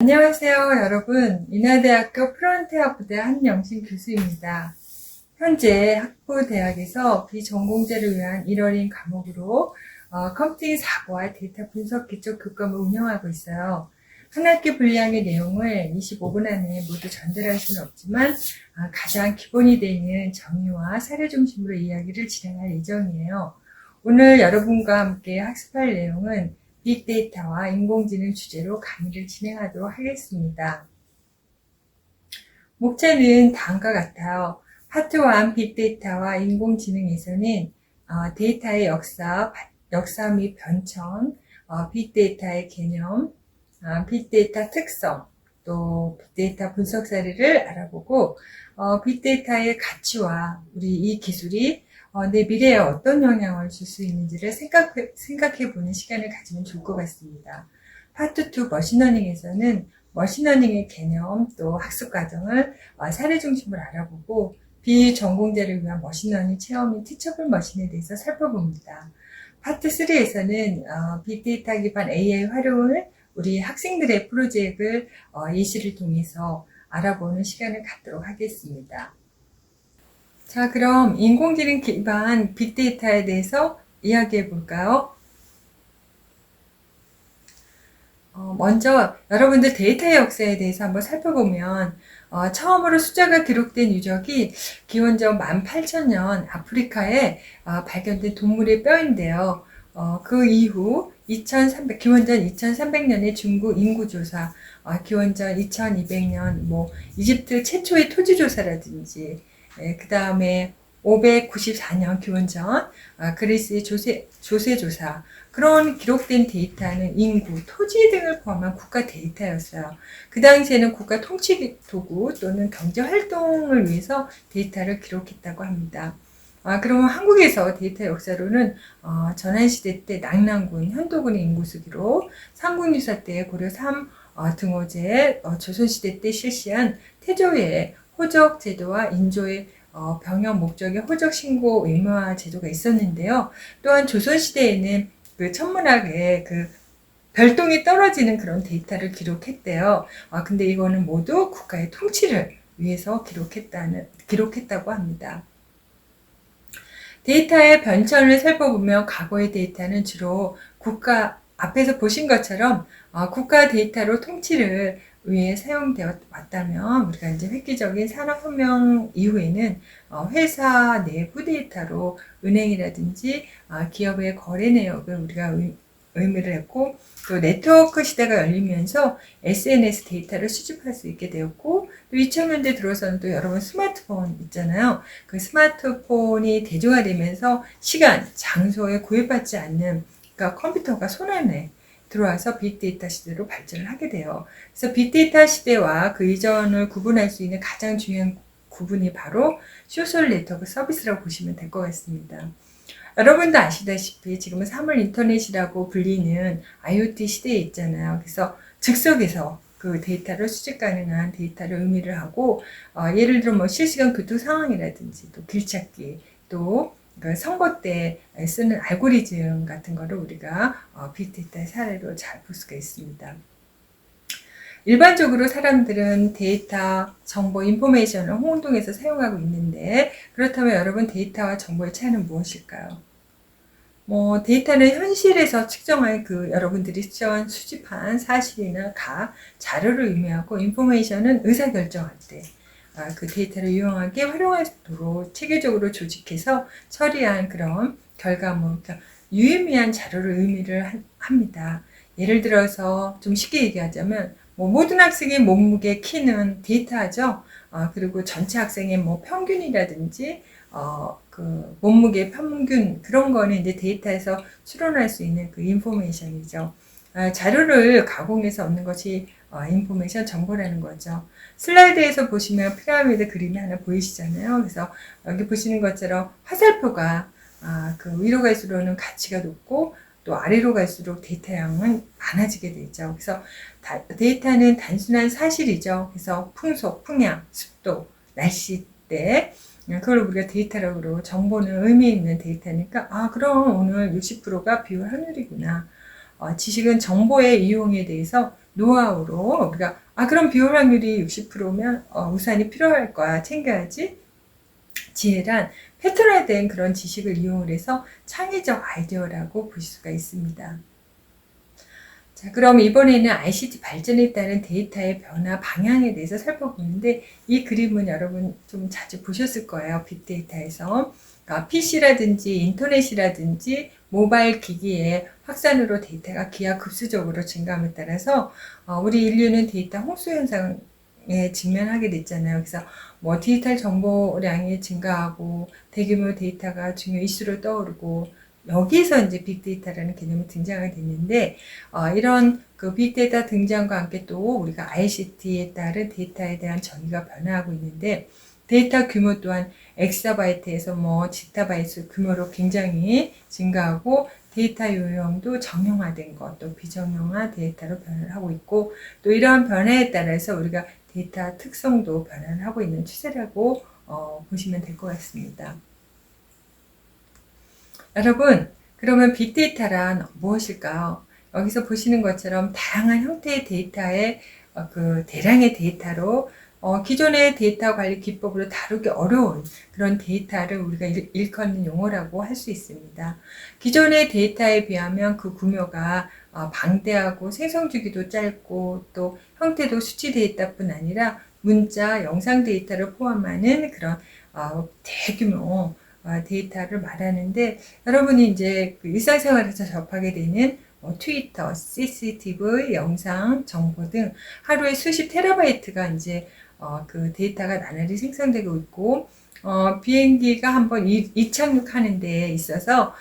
안녕하세요, 여러분. 인하대학교 프론트학부대 한영신 교수입니다. 현재 학부대학에서 비전공자를 위한 1월인 과목으로 컴퓨팅 사고와 데이터 분석 기초 교과목을 운영하고 있어요. 한 학기 분량의 내용을 25분 안에 모두 전달할 수는 없지만 가장 기본이 되는 정의와 사례 중심으로 이야기를 진행할 예정이에요. 오늘 여러분과 함께 학습할 내용은 빅데이터와 인공지능 주제로 강의를 진행하도록 하겠습니다. 목차는 다음과 같아요. 파트 1 빅데이터와 인공지능에서는 데이터의 역사 및 변천, 빅데이터의 개념, 빅데이터 특성, 또 빅데이터 분석 사례를 알아보고 빅데이터의 가치와 우리 이 기술이 내 미래에 어떤 영향을 줄 수 있는지를 생각해보는 시간을 가지면 좋을 것 같습니다. 파트 2 머신러닝에서는 머신러닝의 개념 또 학습 과정을 사례 중심으로 알아보고 비전공자를 위한 머신러닝 체험인 티처블 머신에 대해서 살펴봅니다. 파트 3에서는 빅데이터 기반 AI 활용을 우리 학생들의 프로젝트를 예시를 통해서 알아보는 시간을 갖도록 하겠습니다. 자, 그럼 인공지능 기반 빅데이터에 대해서 이야기해 볼까요? 먼저 여러분들 데이터의 역사에 대해서 한번 살펴보면 처음으로 숫자가 기록된 유적이 기원전 18,000년 아프리카에 발견된 동물의 뼈인데요. 그 이후 기원전 2300년의 중국 인구조사, 기원전 2200년 이집트 최초의 토지조사라든지 그 다음에 594년 기원전 그리스의 조세조사, 그런 기록된 데이터는 인구, 토지 등을 포함한 국가 데이터였어요. 그 당시에는 국가 통치 도구 또는 경제 활동을 위해서 데이터를 기록했다고 합니다. 그러면 한국에서 데이터 역사로는 전환시대 때 낙랑군, 현도군의 인구수 기록, 삼국유사 때 고려 3 등호제, 조선시대 때 실시한 태조의 호적 제도와 인조의 병역 목적의 호적 신고 의무화 제도가 있었는데요. 또한 조선시대에는 그 천문학에 그 별똥이 떨어지는 그런 데이터를 기록했대요. 근데 이거는 모두 국가의 통치를 위해서 기록했다고 합니다. 데이터의 변천을 살펴보면 과거의 데이터는 주로 앞에서 보신 것처럼 국가 데이터로 통치를 위해 사용되어 왔다면 우리가 이제 획기적인 산업혁명 이후에는 회사 내부 데이터로 은행이라든지 기업의 거래 내역을 우리가 의미를 했고, 또 네트워크 시대가 열리면서 SNS 데이터를 수집할 수 있게 되었고, 또 2000년대 들어서는 또 여러분 스마트폰 있잖아요. 그 스마트폰이 대중화되면서 시간, 장소에 구애받지 않는, 그러니까 컴퓨터가 손안에 들어와서 빅데이터 시대로 발전을 하게 돼요. 그래서 빅데이터 시대와 그 이전을 구분할 수 있는 가장 중요한 구분이 바로 소셜 네트워크 서비스라고 보시면 될 것 같습니다. 여러분도 아시다시피 지금은 사물 인터넷이라고 불리는 IoT 시대에 있잖아요. 그래서 즉석에서 그 데이터를 수집 가능한 데이터를 의미를 하고, 예를 들어 실시간 교통 상황이라든지 또 길찾기, 또 선거 때 쓰는 알고리즘 같은 거를 우리가 빅데이터의 사례로 잘 볼 수가 있습니다. 일반적으로 사람들은 데이터, 정보, 인포메이션을 혼동해서 사용하고 있는데, 그렇다면 여러분 데이터와 정보의 차이는 무엇일까요? 데이터는 현실에서 측정한 여러분들이 수집한 사실이나 자료를 의미하고, 인포메이션은 의사결정할 때 그 데이터를 유용하게 활용하도록 체계적으로 조직해서 처리한 그런 결과물, 그러니까 유의미한 자료를 의미를 합니다. 예를 들어서 좀 쉽게 얘기하자면 모든 학생의 몸무게, 키는 데이터죠. 그리고 전체 학생의 평균이라든지 그 몸무게 평균, 그런 거는 이제 데이터에서 추론할 수 있는 그 인포메이션이죠. 자료를 가공해서 얻는 것이 인포메이션, 정보라는 거죠. 슬라이드에서 보시면 피라미드 그림이 하나 보이시잖아요. 그래서 여기 보시는 것처럼 화살표가 그 위로 갈수록은 가치가 높고, 또 아래로 갈수록 데이터 양은 많아지게 되죠. 그래서 데이터는 단순한 사실이죠. 그래서 풍속, 풍향, 습도, 날씨 때 그걸 우리가 데이터라고 그러고, 정보는 의미 있는 데이터니까 그럼 오늘 60%가 비 올 확률이구나. 지식은 정보의 이용에 대해서 노하우로 우리가 그럼 비올 확률이 60%면 우산이 필요할 거야. 챙겨야지. 지혜란 패턴화된 그런 지식을 이용을 해서 창의적 아이디어라고 볼 수가 있습니다. 자, 그럼 이번에는 ICT 발전에 따른 데이터의 변화 방향에 대해서 살펴보는데, 이 그림은 여러분 좀 자주 보셨을 거예요. 빅데이터에서. PC라든지 인터넷이라든지 모바일 기기의 확산으로 데이터가 기하급수적으로 증가함에 따라서 우리 인류는 데이터 홍수 현상에 직면하게 됐잖아요. 그래서 뭐 디지털 정보량이 증가하고 대규모 데이터가 중요 이슈로 떠오르고, 여기서 이제 빅데이터라는 개념이 등장하게 됐는데, 이런 그 빅데이터 등장과 함께 또 우리가 ICT에 따른 데이터에 대한 정의가 변화하고 있는데, 데이터 규모 또한 엑사바이트에서 뭐 지타바이트 규모로 굉장히 증가하고, 데이터 요령도 정형화된 것, 또 비정형화 데이터로 변화를 하고 있고, 또 이러한 변화에 따라서 우리가 데이터 특성도 변화를 하고 있는 추세라고 보시면 될 것 같습니다. 여러분, 그러면 빅데이터란 무엇일까요? 여기서 보시는 것처럼 다양한 형태의 데이터의 그 대량의 데이터로 기존의 데이터 관리 기법으로 다루기 어려운 그런 데이터를 우리가 일컫는 용어라고 할 수 있습니다. 기존의 데이터에 비하면 그 규모가 방대하고 생성 주기도 짧고, 또 형태도 수치 데이터뿐 아니라 문자, 영상 데이터를 포함하는 그런 대규모 데이터를 말하는데, 여러분이 이제 그 일상생활에서 접하게 되는 트위터, CCTV, 영상, 정보 등 하루에 수십 테라바이트가 이제 그 데이터가 나날이 생성되고 있고, 비행기가 한번 이착륙하는 데 있어서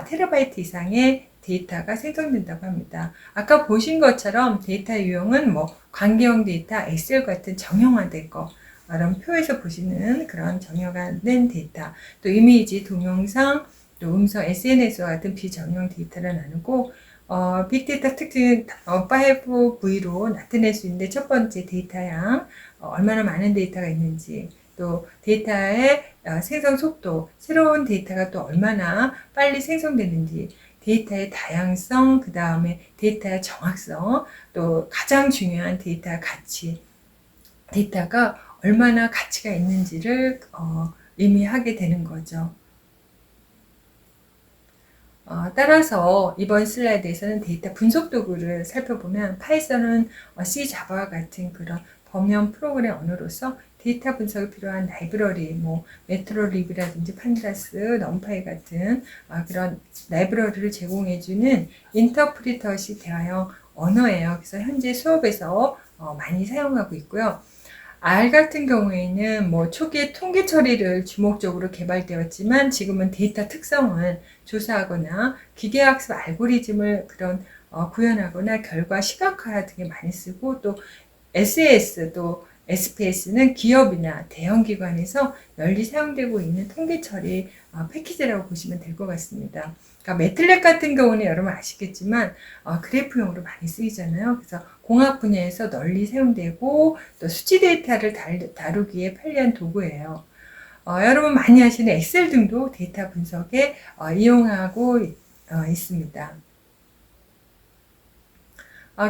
테라바이트 이상의 데이터가 생성된다고 합니다. 아까 보신 것처럼 데이터 유형은 뭐 관계형 데이터, 엑셀 같은 정형화된 거, 이런 표에서 보시는 그런 정형화된 데이터, 또 이미지, 동영상, 또 음성, SNS와 같은 비정형 데이터를 나누고, 빅데이터 특징은 5V로 나타낼 수 있는데, 첫 번째 데이터량, 얼마나 많은 데이터가 있는지, 또 데이터의 생성 속도, 새로운 데이터가 또 얼마나 빨리 생성되는지, 데이터의 다양성, 그 다음에 데이터의 정확성, 또 가장 중요한 데이터의 가치, 데이터가 얼마나 가치가 있는지를 의미하게 되는 거죠. 따라서 이번 슬라이드에서는 데이터 분석 도구를 살펴보면, 파이썬은 C, 자바와 같은 그런 범용 프로그램 언어로서 데이터 분석에 필요한 라이브러리, 뭐 매트롤립이라든지 판다스, 넘파이 같은 그런 라이브러리를 제공해주는 인터프리터식 대화형 언어예요. 그래서 현재 수업에서 많이 사용하고 있고요. R 같은 경우에는 뭐 초기에 통계 처리를 주목적으로 개발되었지만, 지금은 데이터 특성을 조사하거나 기계학습 알고리즘을 그런 구현하거나 결과 시각화 등에 많이 쓰고, 또 SAS, 또 SPS는 기업이나 대형 기관에서 널리 사용되고 있는 통계 처리 패키지라고 보시면 될 것 같습니다. 그러니까 매틀랩 같은 경우는 여러분 아시겠지만 그래프용으로 많이 쓰이잖아요. 그래서 공학 분야에서 널리 사용되고, 또 수치 데이터를 다루기에 편리한 도구예요. 여러분 많이 하시는 엑셀 등도 데이터 분석에 이용하고 있습니다.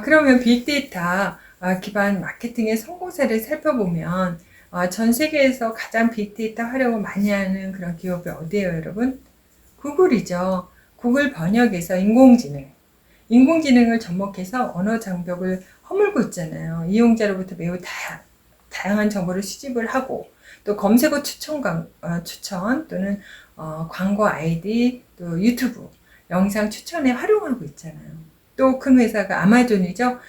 그러면 빅데이터 기반 마케팅의 성공사를 살펴보면, 전 세계에서 가장 빅데이터 활용을 많이 하는 그런 기업이 어디예요, 여러분? 구글이죠. 구글 번역에서 인공지능을 접목해서 언어 장벽을 허물고 있잖아요. 이용자로부터 매우 다양한 정보를 수집을 하고, 또 검색어 추천 또는 광고 아이디, 또 유튜브 영상 추천에 활용하고 있잖아요. 또 큰 회사가 아마존이죠.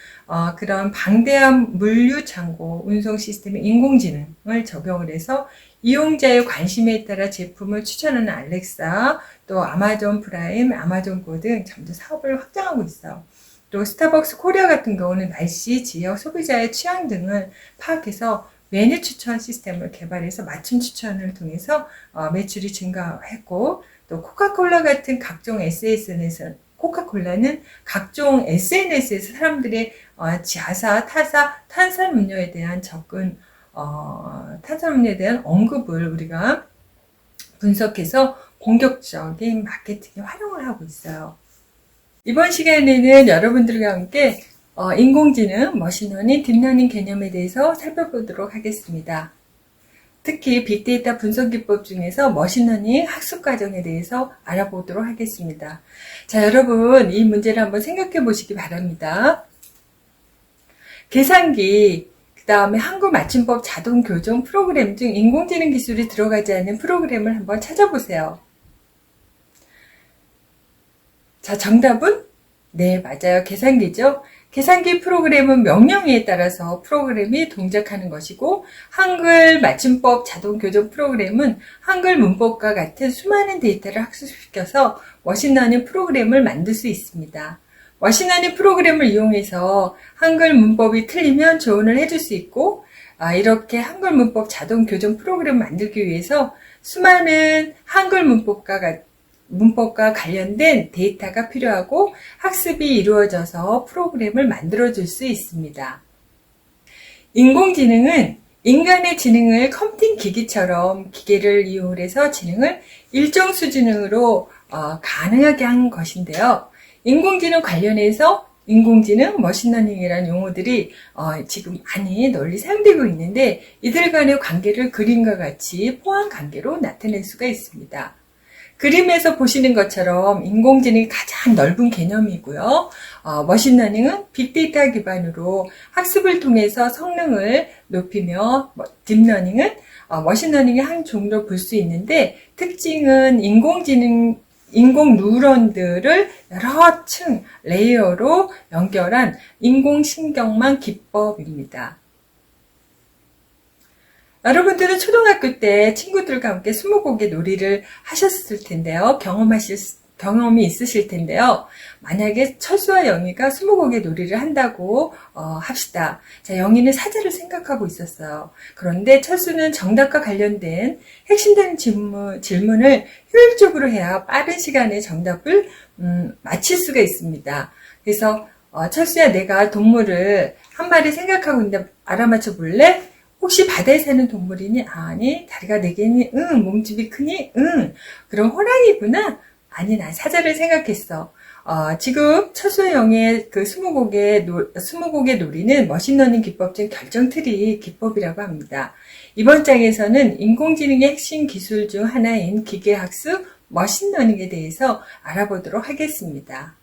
그런 방대한 물류 창고 운송 시스템에 인공지능을 적용을 해서 이용자의 관심에 따라 제품을 추천하는 알렉사, 또 아마존 프라임, 아마존 고 등 점점 사업을 확장하고 있어요. 또 스타벅스 코리아 같은 경우는 날씨, 지역, 소비자의 취향 등을 파악해서 메뉴 추천 시스템을 개발해서 맞춤 추천을 통해서 매출이 증가했고, 또 코카콜라 같은 각종 코카콜라는 각종 SNS에서 사람들의 자사, 타사, 탄산음료에 대한 탄산음료에 대한 언급을 우리가 분석해서 공격적인 마케팅에 활용을 하고 있어요. 이번 시간에는 여러분들과 함께 인공지능, 머신러닝, 딥러닝 개념에 대해서 살펴보도록 하겠습니다. 특히 빅데이터 분석 기법 중에서 머신러닝 학습 과정에 대해서 알아보도록 하겠습니다. 자, 여러분 이 문제를 한번 생각해 보시기 바랍니다. 계산기, 그 다음에 한글 맞춤법 자동 교정 프로그램 중 인공지능 기술이 들어가지 않는 프로그램을 한번 찾아보세요. 자, 정답은? 네, 맞아요. 계산기죠. 계산기 프로그램은 명령어에 따라서 프로그램이 동작하는 것이고, 한글 맞춤법 자동 교정 프로그램은 한글 문법과 같은 수많은 데이터를 학습시켜서 머신러닝 프로그램을 만들 수 있습니다. 머신러닝 프로그램을 이용해서 한글 문법이 틀리면 조언을 해줄 수 있고, 이렇게 한글 문법 자동 교정 프로그램을 만들기 위해서 수많은 한글 문법과 관련된 데이터가 필요하고 학습이 이루어져서 프로그램을 만들어줄 수 있습니다. 인공지능은 인간의 지능을 컴퓨팅 기기처럼 기계를 이용해서 지능을 일정 수준으로 가능하게 한 것인데요. 인공지능 관련해서 인공지능, 머신러닝이라는 용어들이 지금 많이 널리 사용되고 있는데 이들 간의 관계를 그림과 같이 포함 관계로 나타낼 수가 있습니다. 그림에서 보시는 것처럼 인공지능이 가장 넓은 개념이고요. 머신러닝은 빅데이터 기반으로 학습을 통해서 성능을 높이며 딥러닝은 머신러닝의 한 종류로 볼 수 있는데 특징은 인공 뉴런들을 여러 층 레이어로 연결한 인공신경망 기법입니다. 여러분들은 초등학교 때 친구들과 함께 스무고개 놀이를 하셨을 텐데요. 경험이 있으실 텐데요. 만약에 철수와 영희가 스무고개 놀이를 한다고 합시다. 자, 영희는 사자를 생각하고 있었어요. 그런데 철수는 정답과 관련된 핵심되는 질문을 효율적으로 해야 빠른 시간에 정답을 맞힐 수가 있습니다. 그래서 철수야, 내가 동물을 한 마리 생각하고 있는데 알아맞혀 볼래? 혹시 바다에 사는 동물이니? 아니. 다리가 4개니? 응. 몸집이 크니? 응. 그럼 호랑이구나? 아니, 난 사자를 생각했어. 지금 철수와 영의 그 스무고개 놀이는 머신러닝 기법 중 결정트리 기법이라고 합니다. 이번 장에서는 인공지능의 핵심 기술 중 하나인 기계학습, 머신러닝에 대해서 알아보도록 하겠습니다.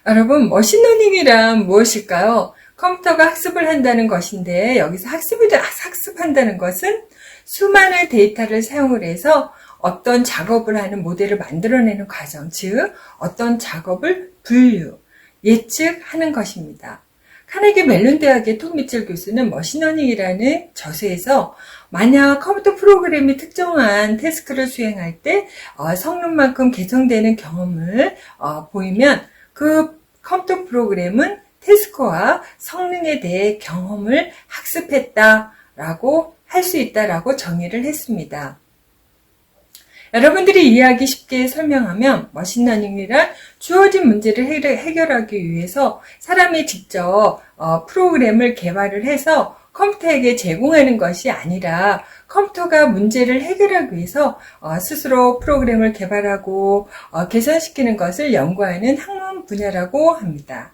여러분, 머신러닝이란 무엇일까요? 컴퓨터가 학습을 한다는 것인데 여기서 학습한다는 것은 수많은 데이터를 사용을 해서 어떤 작업을 하는 모델을 만들어내는 과정, 즉 어떤 작업을 분류, 예측하는 것입니다. 카네기 멜론 대학의 톰 미첼 교수는 머신러닝이라는 저서에서 만약 컴퓨터 프로그램이 특정한 태스크를 수행할 때 성능만큼 개선되는 경험을 보이면 그 컴퓨터 프로그램은 태스크와 성능에 대해 경험을 학습했다라고 할 수 있다라고 정의를 했습니다. 여러분들이 이해하기 쉽게 설명하면 머신러닝이란 주어진 문제를 해결하기 위해서 사람이 직접 프로그램을 개발을 해서 컴퓨터에게 제공하는 것이 아니라 컴퓨터가 문제를 해결하기 위해서 스스로 프로그램을 개발하고 개선시키는 것을 연구하는 학문 분야라고 합니다.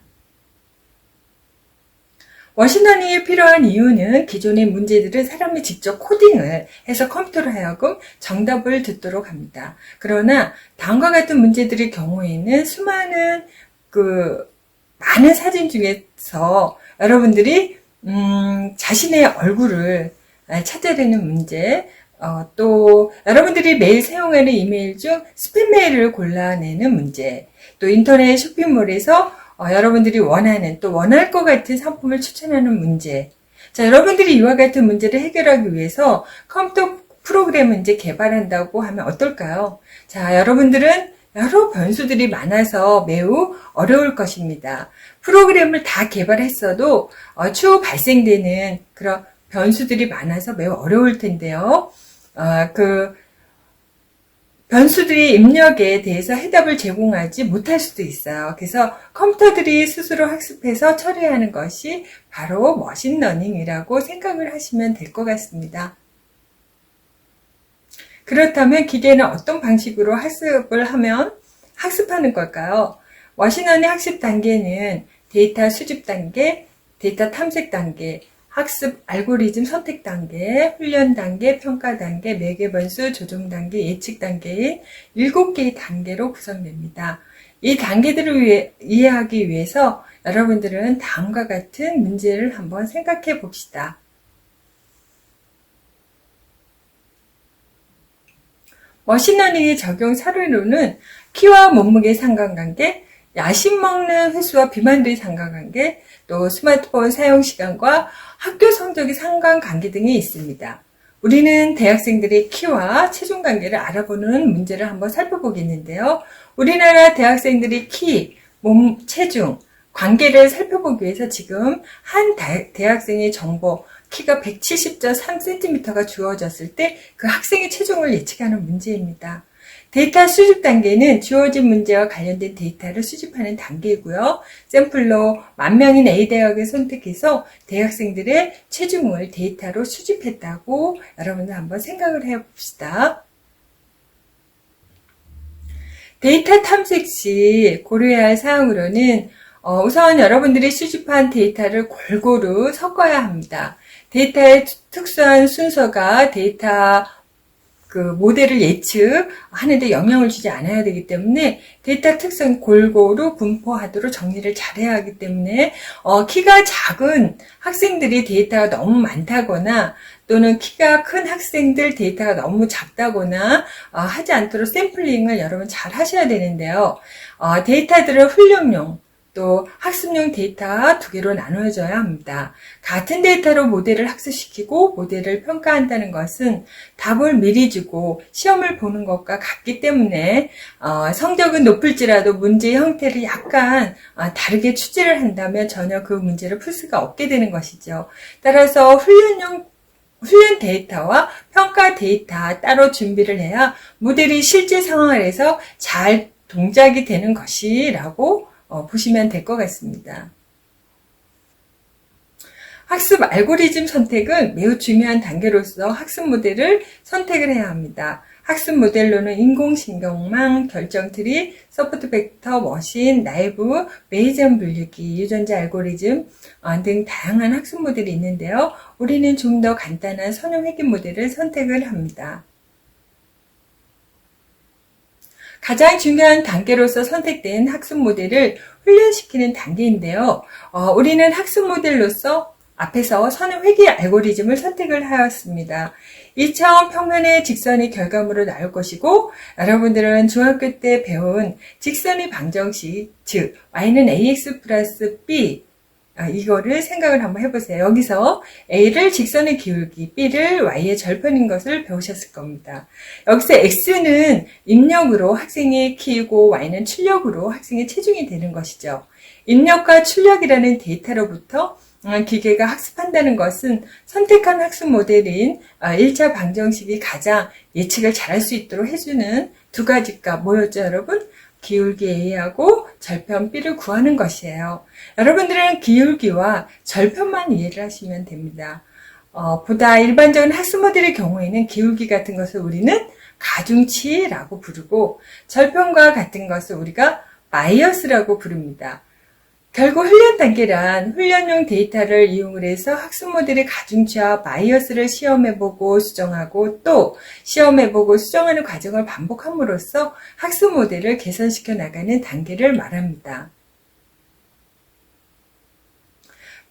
머신러닝이 필요한 이유는 기존의 문제들은 사람이 직접 코딩을 해서 컴퓨터로 하여금 정답을 듣도록 합니다. 그러나 다음과 같은 문제들의 경우에는 수많은 많은 사진 중에서 여러분들이 자신의 얼굴을 찾아내는 문제, 또 여러분들이 매일 사용하는 이메일 중 스팸 메일을 골라내는 문제, 또 인터넷 쇼핑몰에서 여러분들이 원할 것 같은 상품을 추천하는 문제. 자, 여러분들이 이와 같은 문제를 해결하기 위해서 컴퓨터 프로그램을 이제 개발한다고 하면 어떨까요? 자, 여러분들은 여러 변수들이 많아서 매우 어려울 것입니다. 프로그램을 다 개발했어도 추후 발생되는 그런 변수들이 많아서 매우 어려울 텐데요. 변수들의 입력에 대해서 해답을 제공하지 못할 수도 있어요. 그래서 컴퓨터들이 스스로 학습해서 처리하는 것이 바로 머신러닝이라고 생각을 하시면 될 것 같습니다. 그렇다면 기계는 어떤 방식으로 학습을 하면 학습하는 걸까요? 머신러닝 학습 단계는 데이터 수집 단계, 데이터 탐색 단계, 학습 알고리즘 선택 단계, 훈련 단계, 평가 단계, 매개 변수 조정 단계, 예측 단계인 7개의 단계로 구성됩니다. 이 단계들을 이해하기 위해서 여러분들은 다음과 같은 문제를 한번 생각해 봅시다. 머신러닝의 적용 사례로는 키와 몸무게 상관관계, 야식 먹는 횟수와 비만도의 상관관계, 또 스마트폰 사용 시간과 학교 성적의 상관관계 등이 있습니다. 우리는 대학생들의 키와 체중 관계를 알아보는 문제를 한번 살펴보겠는데요. 우리나라 대학생들의 키, 몸, 체중, 관계를 살펴보기 위해서 지금 한 대학생의 정보, 키가 170.3cm가 주어졌을 때 그 학생의 체중을 예측하는 문제입니다. 데이터 수집 단계는 주어진 문제와 관련된 데이터를 수집하는 단계이고요. 샘플로 10,000명인 A대학을 선택해서 대학생들의 체중을 데이터로 수집했다고 여러분들 한번 생각을 해봅시다. 데이터 탐색 시 고려해야 할 사항으로는 우선 여러분들이 수집한 데이터를 골고루 섞어야 합니다. 데이터의 특수한 순서가 데이터 모델을 예측하는데 영향을 주지 않아야 되기 때문에 데이터 특성 골고루 분포하도록 정리를 잘해야 하기 때문에 키가 작은 학생들이 데이터가 너무 많다거나 또는 키가 큰 학생들 데이터가 너무 작다거나 하지 않도록 샘플링을 여러분 잘 하셔야 되는데요. 데이터들을 훈련용 또 학습용 데이터 두 개로 나눠져야 합니다. 같은 데이터로 모델을 학습시키고 모델을 평가한다는 것은 답을 미리 주고 시험을 보는 것과 같기 때문에 성적은 높을지라도 문제의 형태를 약간 다르게 추지를 한다면 전혀 그 문제를 풀 수가 없게 되는 것이죠. 따라서 훈련 데이터와 평가 데이터 따로 준비를 해야 모델이 실제 상황에서 잘 동작이 되는 것이라고 보시면 될 것 같습니다. 학습 알고리즘 선택은 매우 중요한 단계로서 학습 모델을 선택을 해야 합니다. 학습 모델로는 인공신경망, 결정트리, 서포트 벡터, 머신, 나이브, 베이지언 분류기, 유전자 알고리즘 등 다양한 학습 모델이 있는데요. 우리는 좀 더 간단한 선형 회귀 모델을 선택을 합니다. 가장 중요한 단계로서 선택된 학습 모델을 훈련시키는 단계인데요. 우리는 학습 모델로서 앞에서 선형 회귀 알고리즘을 선택을 하였습니다. 2차원 평면의 직선의 결과물로 나올 것이고 여러분들은 중학교 때 배운 직선의 방정식, 즉 y는 ax 플러스 b 이거를 생각을 한번 해보세요. 여기서 A를 직선의 기울기, B를 Y의 절편인 것을 배우셨을 겁니다. 여기서 X는 입력으로 학생의 키이고 Y는 출력으로 학생의 체중이 되는 것이죠. 입력과 출력이라는 데이터로부터 기계가 학습한다는 것은 선택한 학습 모델인 1차 방정식이 가장 예측을 잘할 수 있도록 해주는 두 가지가 뭐였죠, 여러분? 기울기 A하고 절편 B를 구하는 것이에요. 여러분들은 기울기와 절편만 이해를 하시면 됩니다. 보다 일반적인 학습 모델의 경우에는 기울기 같은 것을 우리는 가중치라고 부르고 절편과 같은 것을 우리가 바이어스라고 부릅니다. 결국 훈련 단계란 훈련용 데이터를 이용을 해서 학습 모델의 가중치와 바이어스를 시험해보고 수정하고 또 시험해보고 수정하는 과정을 반복함으로써 학습 모델을 개선시켜 나가는 단계를 말합니다.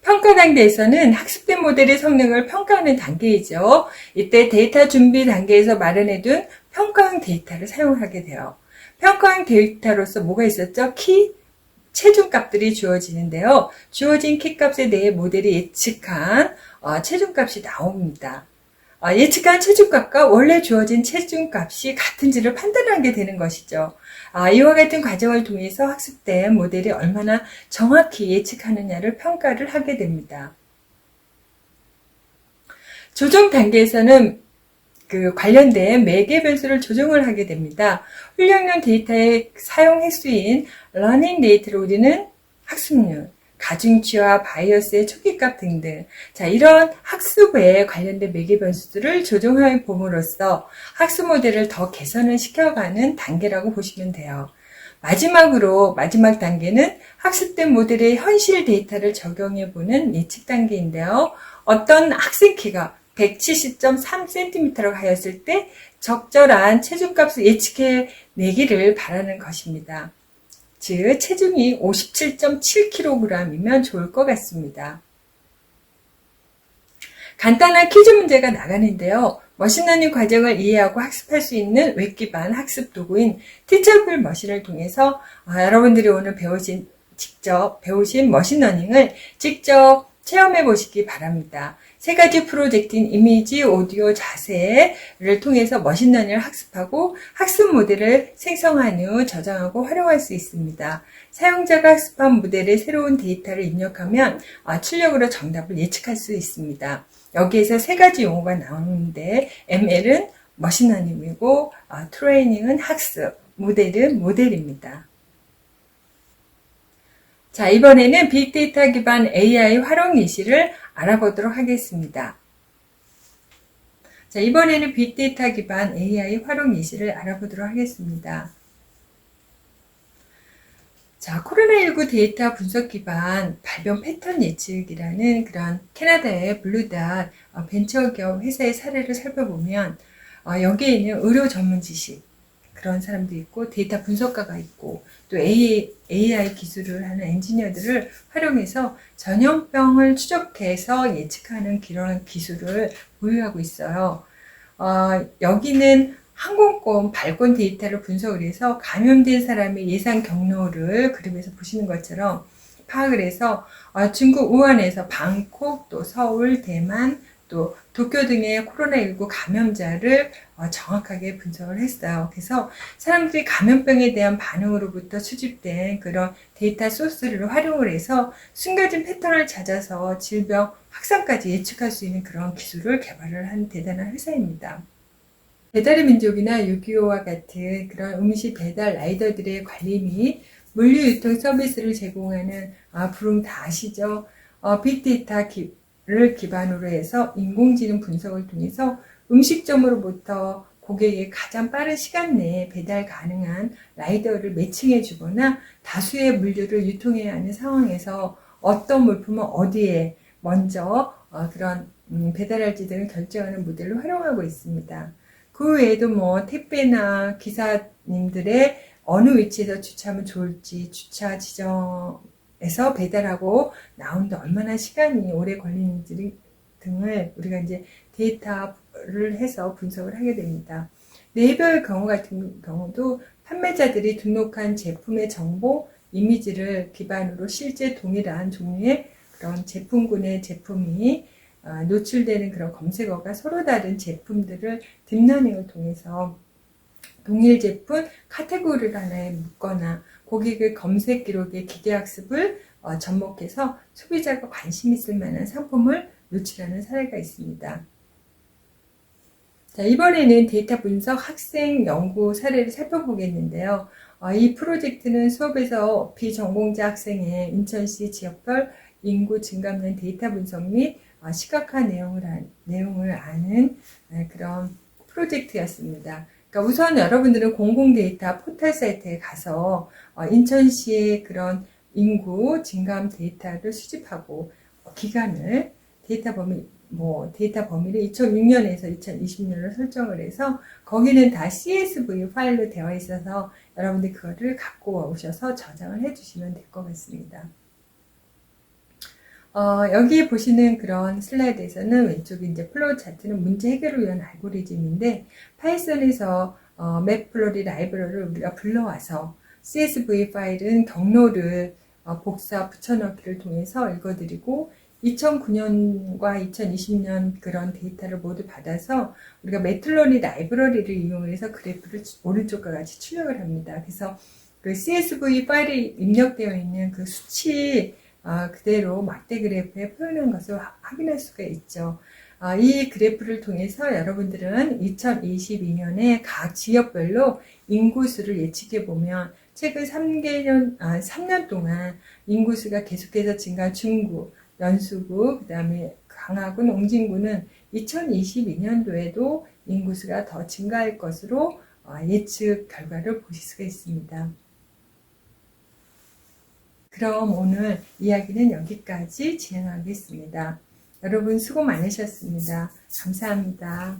평가 단계에서는 학습된 모델의 성능을 평가하는 단계이죠. 이때 데이터 준비 단계에서 마련해둔 평가형 데이터를 사용하게 돼요. 평가형 데이터로서 뭐가 있었죠? 키, 체중값들이 주어지는데요. 주어진 키값에 대해 모델이 예측한 체중값이 나옵니다. 예측한 체중값과 원래 주어진 체중값이 같은지를 판단하게 되는 것이죠. 이와 같은 과정을 통해서 학습된 모델이 얼마나 정확히 예측하느냐를 평가를 하게 됩니다. 조정 단계에서는 관련된 매개 변수를 조정을 하게 됩니다. 훈련용 데이터의 사용 횟수인 러닝 데이터를 우리는 학습률, 가중치와 바이어스의 초기값 등등 이런 학습에 관련된 매개 변수들을 조정해 봄으로써 학습 모델을 더 개선을 시켜가는 단계라고 보시면 돼요. 마지막으로 마지막 단계는 학습된 모델의 현실 데이터를 적용해보는 예측 단계인데요. 어떤 학생 키가 170.3cm라고 하였을 때 적절한 체중값을 예측해 내기를 바라는 것입니다. 즉 체중이 57.7kg이면 좋을 것 같습니다. 간단한 퀴즈 문제가 나가는데요. 머신러닝 과정을 이해하고 학습할 수 있는 웹 기반 학습 도구인 티처블 머신을 통해서 여러분들이 오늘 직접 배우신 머신러닝을 직접 체험해 보시기 바랍니다. 세 가지 프로젝트인 이미지, 오디오, 자세를 통해서 머신러닝을 학습하고 학습 모델을 생성한 후 저장하고 활용할 수 있습니다. 사용자가 학습한 모델에 새로운 데이터를 입력하면 출력으로 정답을 예측할 수 있습니다. 여기에서 세 가지 용어가 나오는데 ML은 머신러닝이고 트레이닝은 학습, 모델은 모델입니다. 자, 이번에는 빅데이터 기반 AI 활용 예시를 알아보도록 하겠습니다. 자, 이번에는 빅데이터 기반 AI 활용 예시를 알아보도록 하겠습니다. 자, 코로나19 데이터 분석 기반 발병 패턴 예측이라는 그런 캐나다의 블루닷 벤처기업 회사의 사례를 살펴보면 여기에는 의료 전문 지식 그런 사람도 있고 데이터 분석가가 있고 또 AI 기술을 하는 엔지니어들을 활용해서 전염병을 추적해서 예측하는 그런 기술을 보유하고 있어요. 여기는 항공권 발권 데이터를 분석을 해서 감염된 사람의 예상 경로를 그림에서 보시는 것처럼 파악을 해서 중국 우한에서 방콕, 또 서울, 대만, 또 도쿄 등의 코로나19 감염자를 정확하게 분석을 했어요. 그래서 사람들이 감염병에 대한 반응으로부터 수집된 그런 데이터 소스를 활용을 해서 숨겨진 패턴을 찾아서 질병 확산까지 예측할 수 있는 그런 기술을 개발을 한 대단한 회사입니다. 배달의 민족이나 625와 같은 그런 음식 배달 라이더들의 관리 및 물류 유통 서비스를 제공하는 부릉 다 아시죠? 빅데이터를 기반으로 해서 인공지능 분석을 통해서 음식점으로부터 고객에게 가장 빠른 시간 내에 배달 가능한 라이더를 매칭해 주거나 다수의 물류를 유통해야 하는 상황에서 어떤 물품은 어디에 먼저 그런 배달할지 등을 결정하는 모델로 활용하고 있습니다. 그 외에도 뭐 택배나 기사님들의 어느 위치에서 주차하면 좋을지, 주차 지정에서 배달하고 나오는데 얼마나 시간이 오래 걸리는지 등을 우리가 이제 데이터를 해서 분석을 하게 됩니다. 네이버의 경우 같은 경우도 판매자들이 등록한 제품의 정보, 이미지를 기반으로 실제 동일한 종류의 그런 제품군의 제품이 노출되는 그런 검색어가 서로 다른 제품들을 딥러닝을 통해서 동일 제품 카테고리를 하나에 묶거나 고객의 검색 기록의 기계학습을 접목해서 소비자가 관심 있을 만한 상품을 노출하는 사례가 있습니다. 자, 이번에는 데이터 분석 학생 연구 사례를 살펴보겠는데요. 이 프로젝트는 수업에서 비전공자 학생의 인천시 지역별 인구 증감량 데이터 분석 및 시각화 내용을 아는 그런 프로젝트였습니다. 그러니까 우선 여러분들은 공공 데이터 포털 사이트에 가서 인천시의 그런 인구 증감 데이터를 수집하고 기간을 데이터 범위를 2006년에서 2020년으로 설정을 해서 거기는 다 CSV 파일로 되어 있어서 여러분들 그거를 갖고 오셔서 저장을 해주시면 될 것 같습니다. 여기 보시는 그런 슬라이드에서는 왼쪽에 이제 플로우 차트는 문제 해결을 위한 알고리즘인데 파이썬에서 맵플로리 라이브러리를 우리가 불러와서 CSV 파일은 경로를 복사 붙여넣기를 통해서 읽어드리고 2009년과 2020년 그런 데이터를 모두 받아서 우리가 매플로리 라이브러리를 이용해서 그래프를 오른쪽과 같이 출력을 합니다. 그래서 그 CSV 파일에 입력되어 있는 그 수치 그대로 막대 그래프에 표현한 것을 확인할 수가 있죠. 이 그래프를 통해서 여러분들은 2022년에 각 지역별로 인구수를 예측해 보면 최근 3년 동안 인구수가 계속해서 증가한 중구, 연수구, 그 다음에 강화군, 옹진구는 2022년도에도 인구수가 더 증가할 것으로 예측 결과를 보실 수가 있습니다. 그럼 오늘 이야기는 여기까지 진행하겠습니다. 여러분 수고 많으셨습니다. 감사합니다.